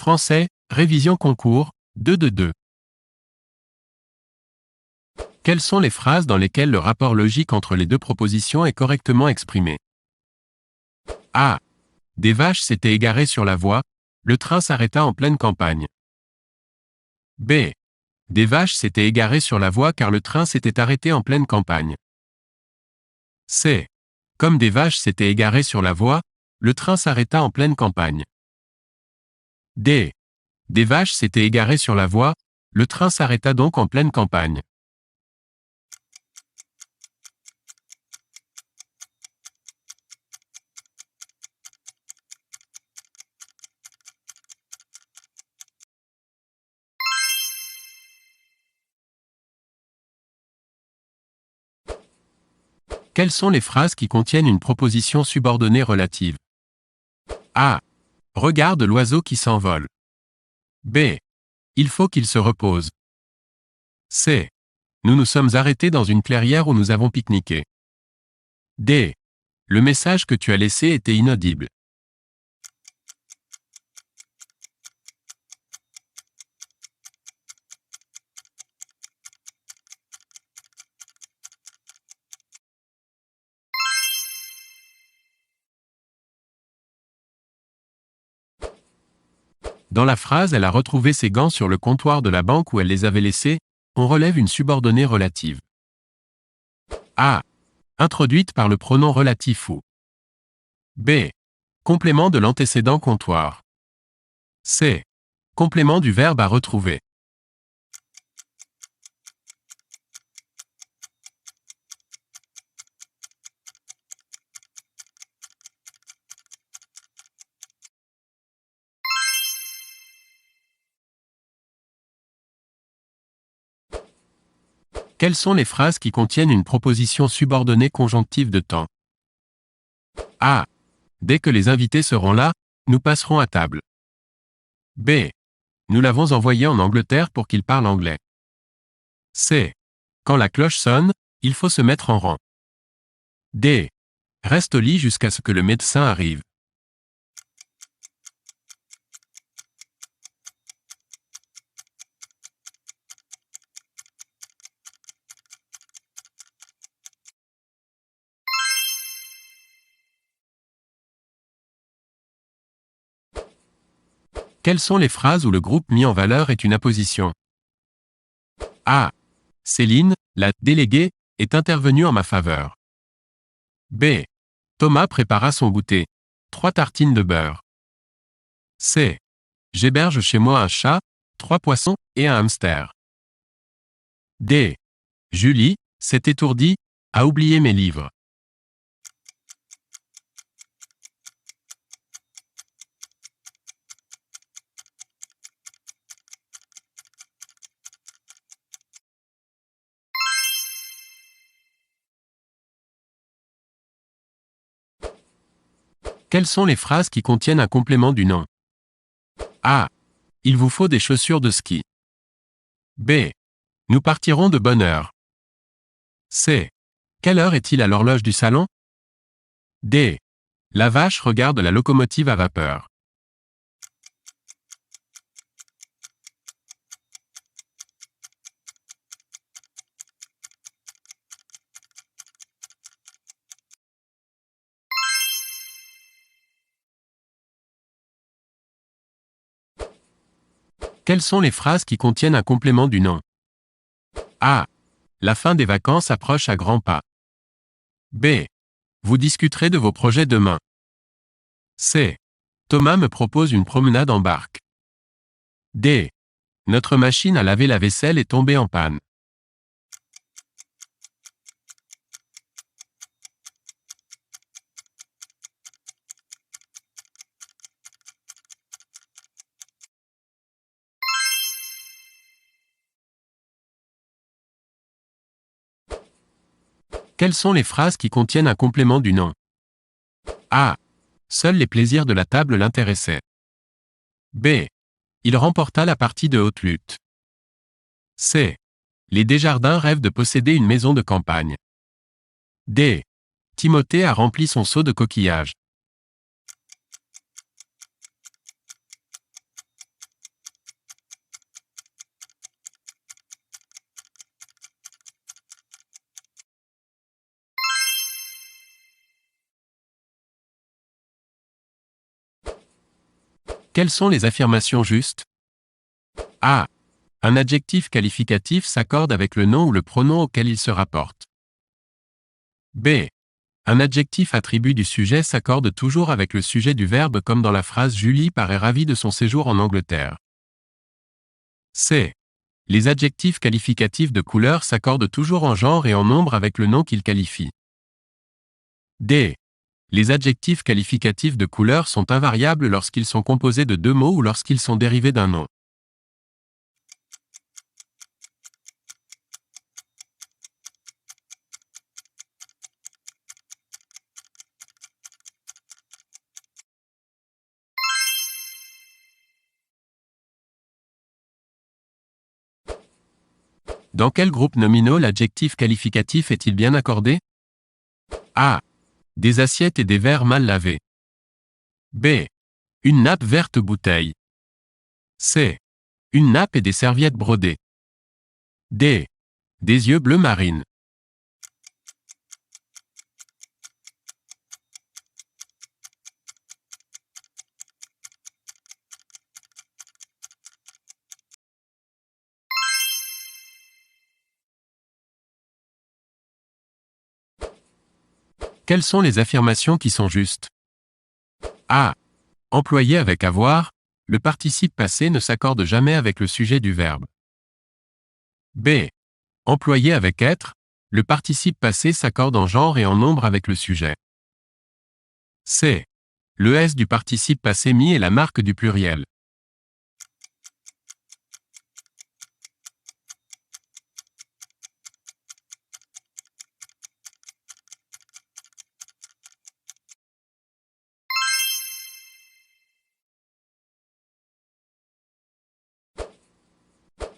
Français, révision concours, 2 de 2. Quelles sont les phrases dans lesquelles le rapport logique entre les deux propositions est correctement exprimé? A. Des vaches s'étaient égarées sur la voie, le train s'arrêta en pleine campagne. B. Des vaches s'étaient égarées sur la voie car le train s'était arrêté en pleine campagne. C. Comme des vaches s'étaient égarées sur la voie, le train s'arrêta en pleine campagne. D. Des vaches s'étaient égarées sur la voie, le train s'arrêta donc en pleine campagne. Quelles sont les phrases qui contiennent une proposition subordonnée relative? A. Regarde l'oiseau qui s'envole. B. Il faut qu'il se repose. C. Nous nous sommes arrêtés dans une clairière où nous avons pique-niqué. D. Le message que tu as laissé était inaudible. Dans la phrase « Elle a retrouvé ses gants sur le comptoir de la banque où elle les avait laissés », on relève une subordonnée relative. A. Introduite par le pronom relatif ou. B. Complément de l'antécédent comptoir. C. Complément du verbe à retrouver. Quelles sont les phrases qui contiennent une proposition subordonnée conjonctive de temps? A. Dès que les invités seront là, nous passerons à table. B. Nous l'avons envoyé en Angleterre pour qu'il parle anglais. C. Quand la cloche sonne, il faut se mettre en rang. D. Reste au lit jusqu'à ce que le médecin arrive. Quelles sont les phrases où le groupe mis en valeur est une apposition? A. Céline, la déléguée, est intervenue en ma faveur. B. Thomas prépara son goûter. 3 tartines de beurre. C. J'héberge chez moi un chat, 3 poissons et un hamster. D. Julie, s'est étourdie, a oublié mes livres. Quelles sont les phrases qui contiennent un complément du nom? A. Il vous faut des chaussures de ski. B. Nous partirons de bonne heure. C. Quelle heure est-il à l'horloge du salon? D. La vache regarde la locomotive à vapeur. Quelles sont les phrases qui contiennent un complément du nom? A. La fin des vacances approche à grands pas. B. Vous discuterez de vos projets demain. C. Thomas me propose une promenade en barque. D. Notre machine à laver la vaisselle est tombée en panne. Quelles sont les phrases qui contiennent un complément du nom? A. Seuls les plaisirs de la table l'intéressaient. B. Il remporta la partie de haute lutte. C. Les Desjardins rêvent de posséder une maison de campagne. D. Timothée a rempli son seau de coquillages. Quelles sont les affirmations justes? A. Un adjectif qualificatif s'accorde avec le nom ou le pronom auquel il se rapporte. B. Un adjectif attribut du sujet s'accorde toujours avec le sujet du verbe comme dans la phrase « Julie paraît ravie de son séjour en Angleterre ». C. Les adjectifs qualificatifs de couleur s'accordent toujours en genre et en nombre avec le nom qu'ils qualifient. D. Les adjectifs qualificatifs de couleur sont invariables lorsqu'ils sont composés de deux mots ou lorsqu'ils sont dérivés d'un nom. Dans quel groupe nominaux l'adjectif qualificatif est-il bien accordé? A. Des assiettes et des verres mal lavés. B. Une nappe verte bouteille. C. Une nappe et des serviettes brodées. D. Des yeux bleu marine. Quelles sont les affirmations qui sont justes? A. Employé avec avoir, le participe passé ne s'accorde jamais avec le sujet du verbe. B. Employé avec être, le participe passé s'accorde en genre et en nombre avec le sujet. C. Le S du participe passé mis est la marque du pluriel.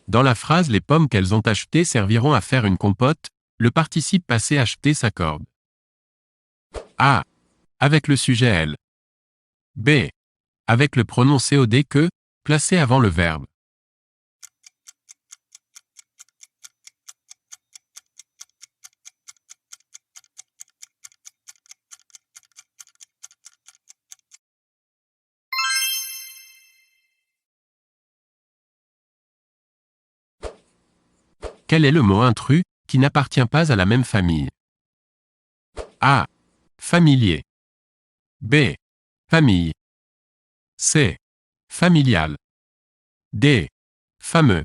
Dans la phrase « Les pommes qu'elles ont achetées serviront à faire une compote », le participe passé acheté s'accorde. A. Avec le sujet elles. B. Avec le pronom COD que, placé avant le verbe. Quel est le mot intrus, qui n'appartient pas à la même famille? A. Familier. B. Famille. C. Familial. D. Fameux.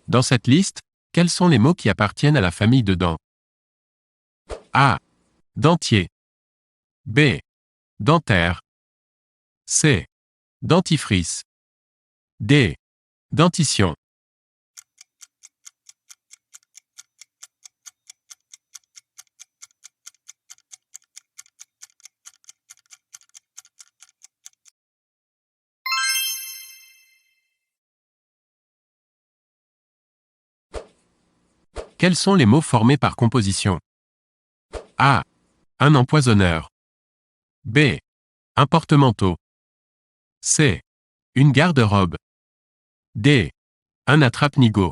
Dans cette liste, quels sont les mots qui appartiennent à la famille de dents? A. Dentier. B. Dentaire. C. Dentifrice. D. Dentition. Quels sont les mots formés par composition? A. Un empoisonneur. B. Un porte-manteau. C. Une garde-robe. D. Un attrape-nigo.